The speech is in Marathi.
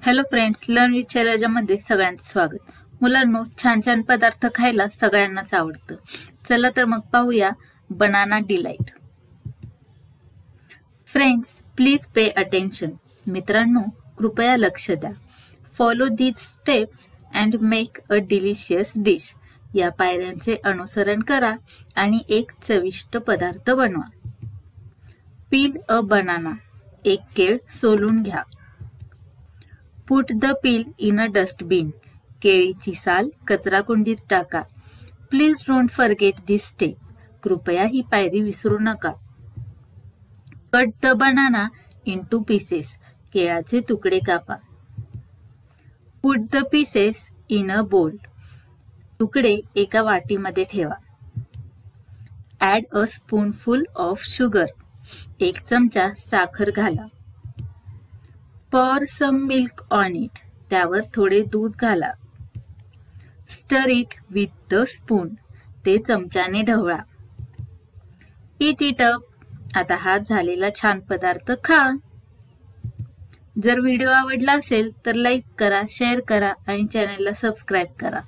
हॅलो फ्रेंड्स, लर्न विथ शैलजामध्ये सगळ्यांचं स्वागत। मुलांनो, छान छान पदार्थ खायला सगळ्यांनाच आवडतं। चला तर मग पाहूया banana delight. Friends, please pay attention. मित्रांनो, कृपया लक्ष द्या। Follow these steps and make a delicious dish. या पायऱ्यांचे अनुसरण करा आणि एक चविष्ट पदार्थ बनवा। पील अ बनाना। एक केळ सोलून घ्या। Put the peel in a dustbin. केळीची साल कचराकुंडीत टाका। Please don't forget this step. कृपया ही पायरी विसरू नका। Cut the banana into pieces. केळाचे तुकडे कापा। Put the pieces in a bowl. तुकडे एका वाटीमध्ये ठेवा। Add a spoonful of sugar. एक चमचा साखर घाला। Pour some milk on it. त्यावर थोडे दूध घाला। Stir it with the spoon. ते चमच्याने ढवळा। Eat it up. आता हा झालेला छान पदार्थ खा। जर व्हिडिओ आवडला असेल तर लाईक करा, शेअर करा आणि चॅनलला सबस्क्राइब करा।